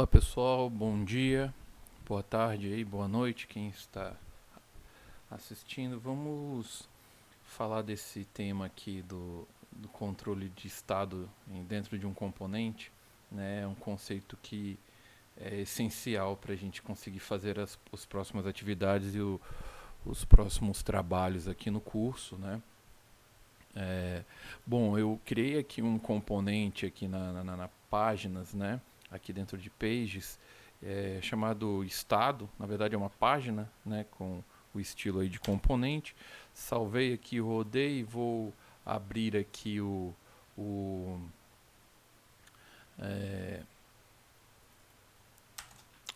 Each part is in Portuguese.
Olá pessoal, bom dia, boa tarde aí, boa noite, quem está assistindo. Vamos falar desse tema aqui do controle de estado dentro de um componente, né? É um conceito que é essencial para a gente conseguir fazer as próximas atividades e os próximos trabalhos aqui no curso, né? É, bom, eu criei aqui um componente aqui na páginas, né? Aqui dentro de Pages, chamado estado. Na verdade é uma página, né? Com o estilo aí de componente. Salvei aqui, rodei, vou abrir aqui o, é,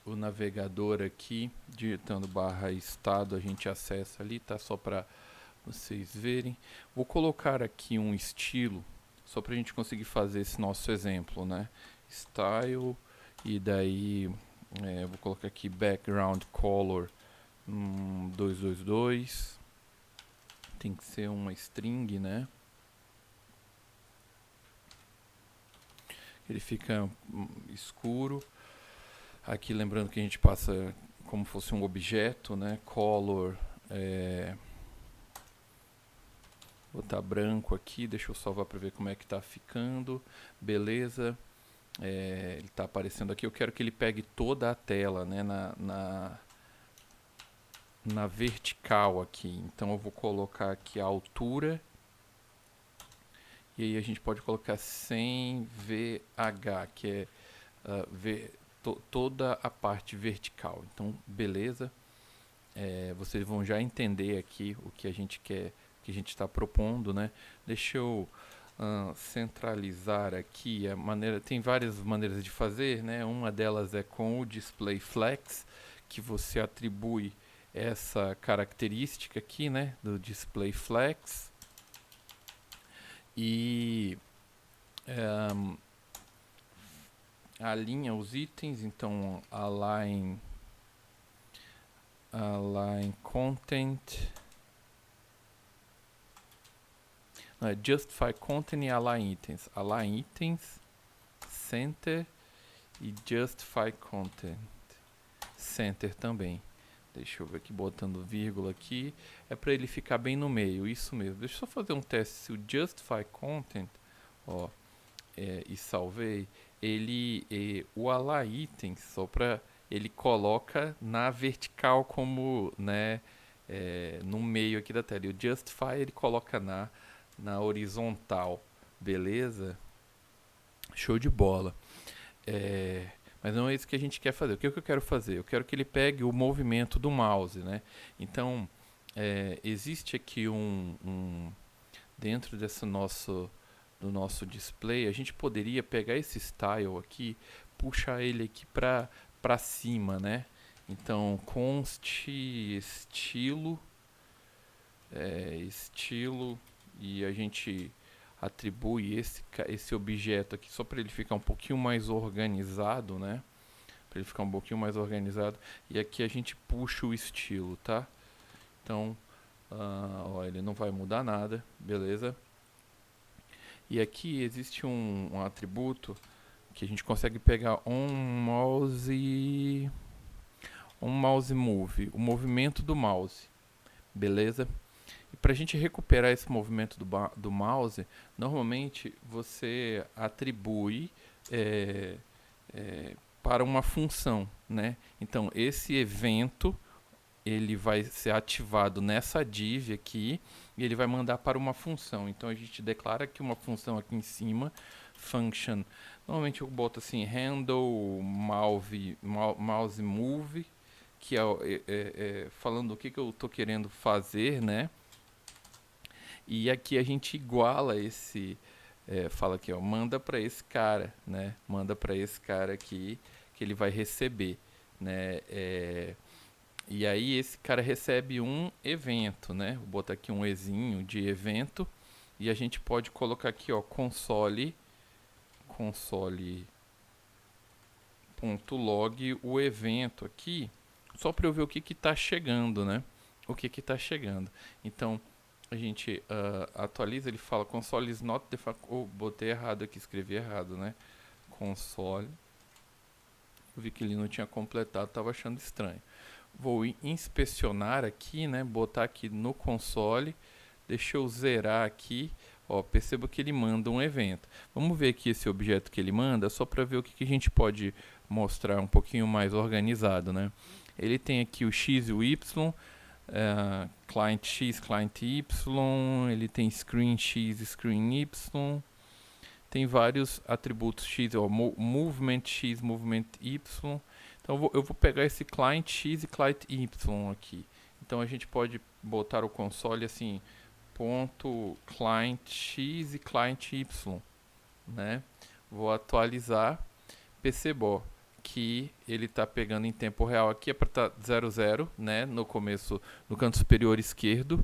o navegador aqui, digitando barra estado, a gente acessa ali, tá? Só para vocês verem. Vou colocar aqui um estilo, só para a gente conseguir fazer esse nosso exemplo, né? Style, e daí vou colocar aqui background color 222. Tem que ser uma string, né? Ele fica escuro. Aqui lembrando que a gente passa como fosse um objeto, né? Color, botar branco aqui, deixa eu salvar para ver como é que tá ficando. Beleza. Ele está aparecendo aqui. Eu quero que ele pegue toda a tela, né, na vertical aqui. Então eu vou colocar aqui a altura. E aí a gente pode colocar sem VH, que é toda a parte vertical. Então, beleza. Vocês vão já entender aqui o que a gente quer, o que a gente está propondo, né? Deixa eu centralizar aqui a maneira. Tem várias maneiras de fazer, né? Uma delas é com o display flex, que você atribui essa característica aqui, né? Do display flex e alinha os itens. Então align content. Justify content e align itens. Align itens, center e justify content, center também. Deixa eu ver aqui, botando vírgula aqui. É para ele ficar bem no meio, isso mesmo. Deixa eu só fazer um teste se o justify content, ó, e salvei. O align itens, só para ele coloca na vertical como, né, no meio aqui da tela. E o justify ele coloca na horizontal, beleza? Show de bola. Mas não é isso que a gente quer fazer. O que eu quero fazer? Eu quero que ele pegue o movimento do mouse, né? Então, existe aqui dentro do nosso display, a gente poderia pegar esse style aqui, puxar ele aqui para cima, né? Então, const estilo, estilo, e a gente atribui esse objeto aqui só para ele ficar um pouquinho mais organizado, né? Para ele ficar um pouquinho mais organizado. E aqui a gente puxa o estilo, tá? Então, ó, ele não vai mudar nada, beleza? E aqui existe um atributo que a gente consegue pegar um mouse move, o movimento do mouse, beleza? E para a gente recuperar esse movimento do mouse, normalmente você atribui é, para uma função, né? Então esse evento ele vai ser ativado nessa div aqui e ele vai mandar para uma função. Então a gente declara aqui uma função aqui em cima, function. Normalmente eu boto assim handle mouse move, que falando o que eu estou querendo fazer, né? E aqui a gente iguala fala aqui, ó, manda para esse cara, né? Manda para esse cara aqui que ele vai receber, né? E aí esse cara recebe um evento, né? Vou botar aqui um ezinho de evento e a gente pode colocar aqui, ó, console.log o evento aqui, só para eu ver o que está chegando, né? O que está chegando. Então a gente atualiza, ele fala console is not defined. Oh, botei errado aqui, escrevi errado, né? Console Eu vi que ele não tinha completado, estava achando estranho. Vou inspecionar aqui, né? Botar aqui no console. Deixa eu zerar aqui. Ó, perceba que ele manda um evento. Vamos ver aqui esse objeto que ele manda, só para ver o que a gente pode mostrar um pouquinho mais organizado, né? Ele tem aqui o X e o Y, client X, client Y, ele tem screen X, screen Y, tem vários atributos X, ó, movement X, movement Y. Então eu vou pegar esse client X e client Y aqui. Então a gente pode botar o console assim, ponto client X e client Y, né? Vou atualizar, perceba que ele está pegando em tempo real aqui, é para estar 00, né? No começo, no canto superior esquerdo.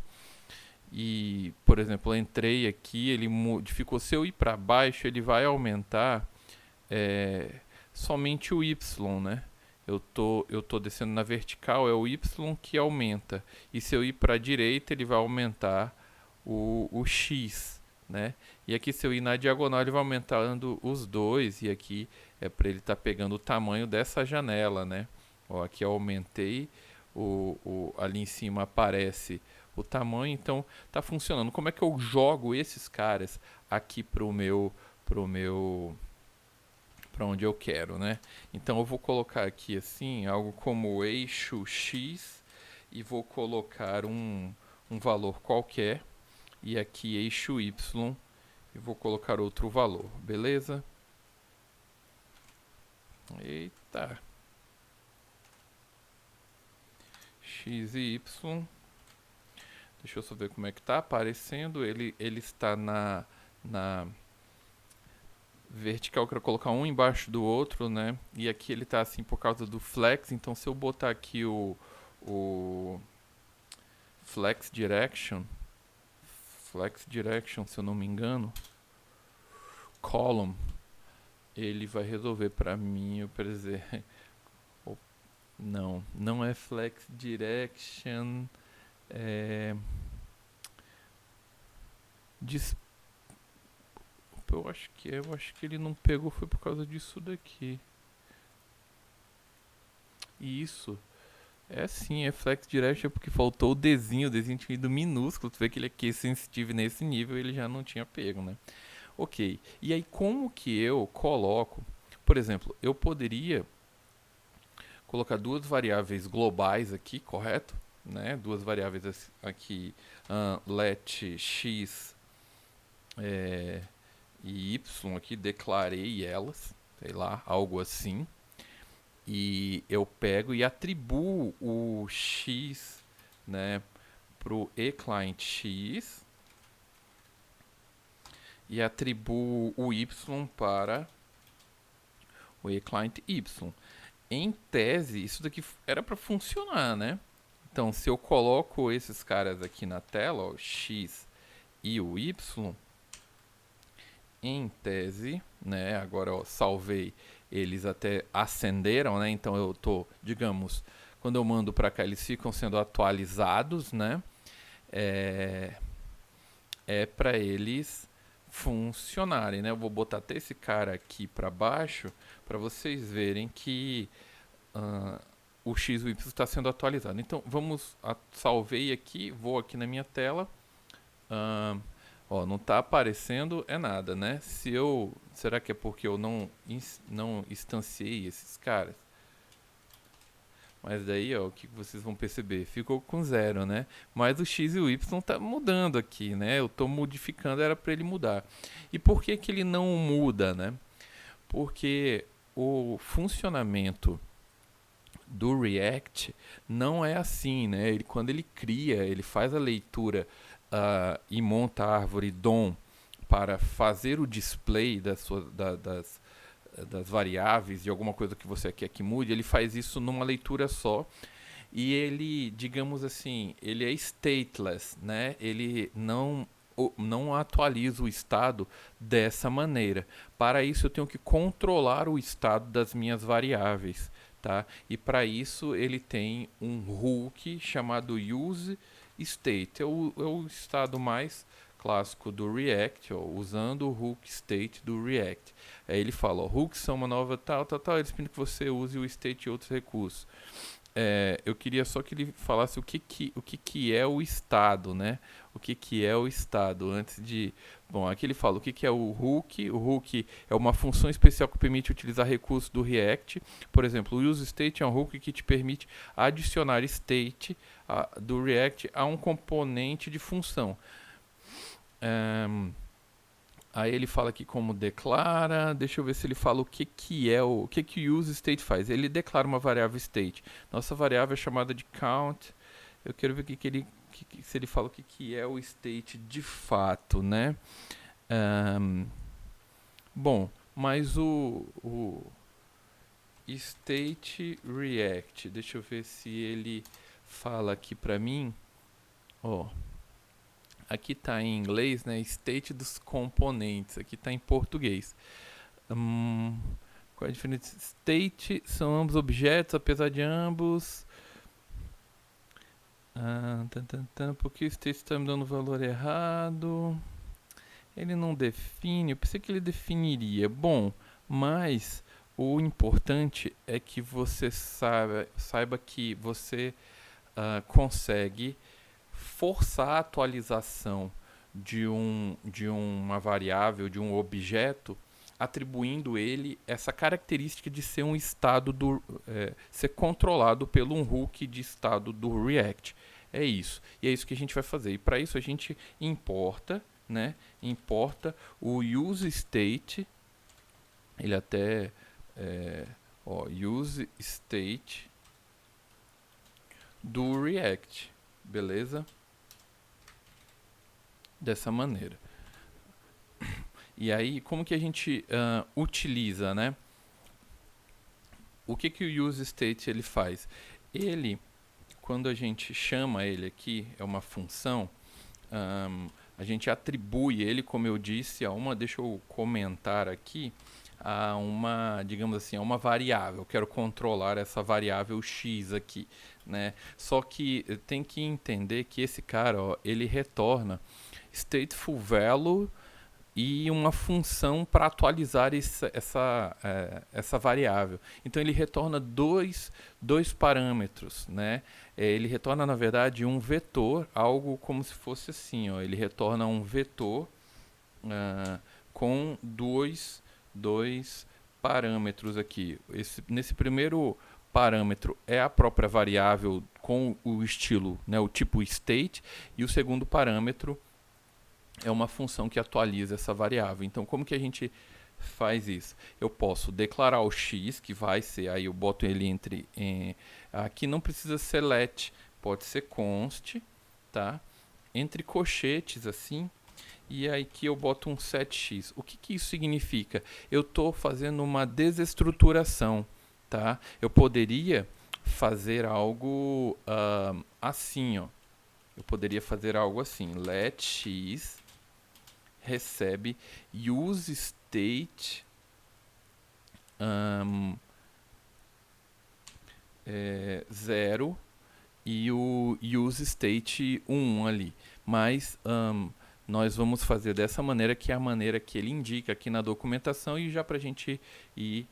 E, por exemplo, eu entrei aqui, ele modificou. Se eu ir para baixo, ele vai aumentar somente o Y, né? Eu tô descendo na vertical, é o Y que aumenta. E se eu ir para a direita, ele vai aumentar o X, né? E aqui se eu ir na diagonal, ele vai aumentando os dois. E aqui é para ele estar pegando o tamanho dessa janela, né? Ó, aqui eu aumentei, ali em cima aparece o tamanho, então tá funcionando. Como é que eu jogo esses caras aqui para onde eu quero, né? Então eu vou colocar aqui assim, algo como eixo X e vou colocar um valor qualquer e aqui eixo Y e vou colocar outro valor, beleza? Eita. X e Y. Deixa eu só ver como é que tá aparecendo. Ele está na vertical, eu quero colocar um embaixo do outro, né? E aqui ele tá assim por causa do flex. Então se eu botar aqui o flex direction, se eu não me engano, column, ele vai resolver para mim, eu quero dizer, não é flex direction, eu acho que ele não pegou, foi por causa disso daqui. Isso. É sim, é flex direction porque faltou o Dzinho tinha ido minúsculo. Tu vê que ele aqui é sensitive nesse nível, ele já não tinha pego, né? Ok. E aí como que eu coloco, por exemplo, eu poderia colocar duas variáveis globais aqui, correto? Né? Duas variáveis aqui, let x e y aqui, declarei elas, sei lá, algo assim. E eu pego e atribuo o x, né, pro eClientX e atribuo o y para o eClientY. Em tese, isso daqui era para funcionar, né? Então, se eu coloco esses caras aqui na tela, ó, o x e o y, em tese, né? Agora, ó, salvei, eles até acenderam, né? Então eu tô, digamos, quando eu mando para cá, eles ficam sendo atualizados, né? É para eles funcionarem, né? Eu vou botar até esse cara aqui para baixo para vocês verem que o X e o Y está sendo atualizado. Então vamos, salvei aqui, vou aqui na minha tela. Ó, não está aparecendo nada, né? Será que é porque eu não instanciei esses caras? Mas daí, ó, o que vocês vão perceber? Ficou com 0, né? Mas o x e o y tá mudando aqui, né? Eu estou modificando, era para ele mudar. E por que que ele não muda, né? Porque o funcionamento do React não é assim, né? Quando ele cria, ele faz a leitura e monta a árvore DOM para fazer o display das variáveis de alguma coisa que você quer que mude, ele faz isso numa leitura só. E ele, digamos assim, ele é stateless, né? Ele não atualiza o estado dessa maneira. Para isso eu tenho que controlar o estado das minhas variáveis, tá? E para isso ele tem um hook chamado useState. É o estado mais clássico do React, ó, usando o hook state do React. Aí ele fala, ó, hooks são uma nova tal, eles pedem que você use o state e outros recursos. Eu queria só que ele falasse o que é o estado, né? O que é o estado, antes de... Bom, aqui ele fala o que é o hook. O hook é uma função especial que permite utilizar recursos do React. Por exemplo, o useState é um hook que te permite adicionar state do React a um componente de função. Aí ele fala aqui como declara. Deixa eu ver se ele fala o que é o que o useState faz. Ele declara uma variável state. Nossa variável é chamada de count. Eu quero ver se ele fala o que é o state de fato, né? Bom, mas o state react, deixa eu ver se ele fala aqui pra mim. Ó, aqui tá em inglês, né? State dos componentes. Aqui tá em português. Qual é a diferença? State são ambos objetos, apesar de ambos. Porque o state está me dando valor errado. Ele não define. Eu pensei que ele definiria. Bom, mas o importante é que você saiba que você consegue forçar a atualização de uma variável, de um objeto, atribuindo ele essa característica de ser um estado ser controlado pelo um hook de estado do React. É isso. E é isso que a gente vai fazer. E para isso a gente importa, né? Importa o useState. Ele até useState do React, beleza? Dessa maneira. E aí, como que a gente utiliza, né? O que o useState ele faz? Ele, quando a gente chama ele aqui, é uma função, a gente atribui ele, como eu disse, deixa eu comentar aqui, a uma, digamos assim, a uma variável. Eu quero controlar essa variável x aqui, né? Só que tem que entender que esse cara, ó, ele retorna stateful value e uma função para atualizar essa variável. Então ele retorna dois parâmetros, né? Ele retorna, na verdade, um vetor, algo como se fosse assim, ó. Ele retorna um vetor com dois parâmetros aqui. Nesse primeiro parâmetro é a própria variável com o estilo, né, o tipo state, e o segundo parâmetro é uma função que atualiza essa variável. Então, como que a gente faz isso? Eu posso declarar o x, que vai ser, aí eu boto ele aqui não precisa ser let, pode ser const, tá? Entre colchetes, assim, e aí aqui eu boto um setx. O que isso significa? Eu estou fazendo uma desestruturação, tá? Eu poderia fazer algo assim, ó. Eu poderia fazer algo assim, let x recebe useState 0 e o useState 1 ali. Mas nós vamos fazer dessa maneira, que é a maneira que ele indica aqui na documentação, e já para a gente ir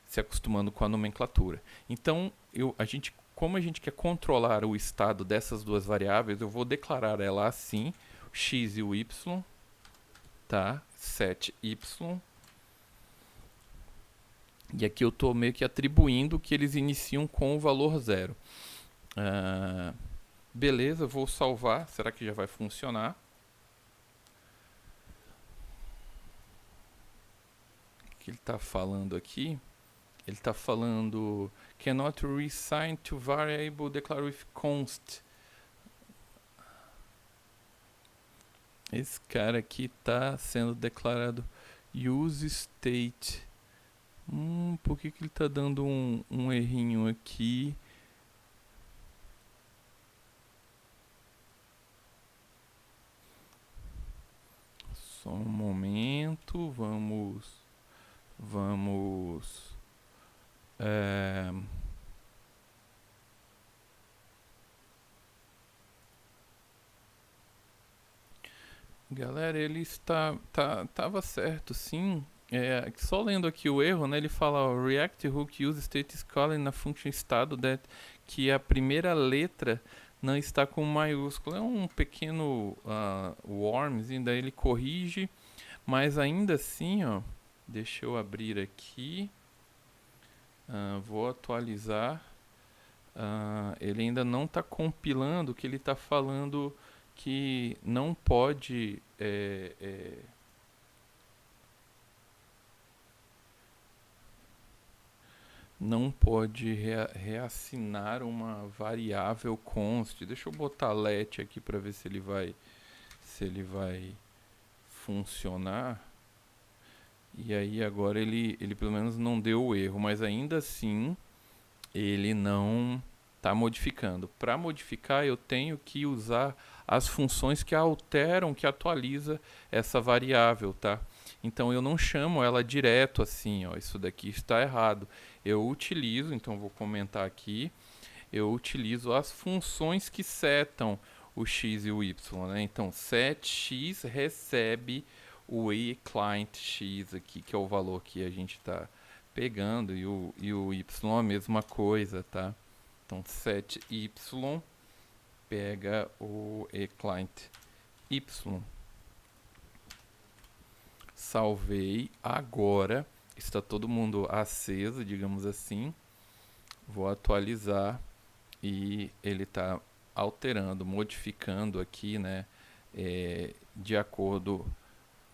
se acostumando com a nomenclatura. Então, como a gente quer controlar o estado dessas duas variáveis, eu vou declarar ela assim, x e o y, tá? Set y. E aqui eu estou meio que atribuindo que eles iniciam com o valor 0. Beleza, vou salvar. Será que já vai funcionar? O que ele está falando aqui? Ele está falando cannot reassign to variable declare with const. Esse cara aqui está sendo declarado useState. Por que ele está dando um errinho aqui? Só um momento, vamos Galera, ele tava certo, sim. Só lendo aqui o erro, né? Ele fala ó, React Hook use state calling na function estado that que a primeira letra não está com maiúsculo. É um pequeno worms, e daí ele corrige, mas ainda assim, ó, deixa eu abrir aqui, vou atualizar. Ele ainda não está compilando, que ele está falando que não pode não pode reassinar uma variável const. Deixa eu botar let aqui para ver se ele vai funcionar. E aí agora ele pelo menos não deu o erro, mas ainda assim ele não está modificando. Para modificar eu tenho que usar as funções que alteram, que atualiza essa variável, tá? Então eu não chamo ela direto assim, ó, isso daqui está errado. Eu utilizo, então vou comentar aqui, eu utilizo as funções que setam o x e o y, né? Então setX recebe o eClient_x aqui, que é o valor que a gente está pegando, e o y a mesma coisa, tá? Então setY pega o eClient y. Salvei. Agora está todo mundo aceso, digamos assim. Vou atualizar e ele está alterando, modificando aqui, né? De acordo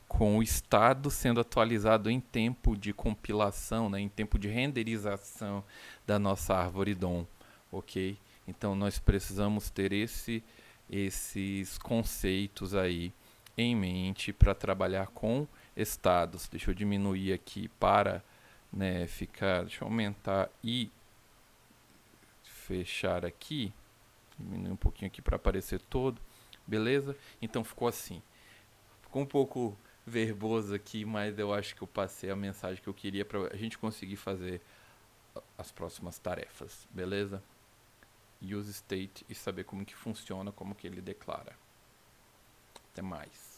com o estado sendo atualizado em tempo de compilação, né, em tempo de renderização da nossa árvore DOM, ok? Então nós precisamos ter esses conceitos aí em mente para trabalhar com estados. Deixa eu diminuir aqui para, né, ficar, deixa eu aumentar e fechar aqui, diminuir um pouquinho aqui para aparecer todo, beleza? Então ficou assim. Ficou um pouco verboso aqui, mas eu acho que eu passei a mensagem que eu queria para a gente conseguir fazer as próximas tarefas, beleza? Use state e saber como que funciona, como que ele declara. Até mais.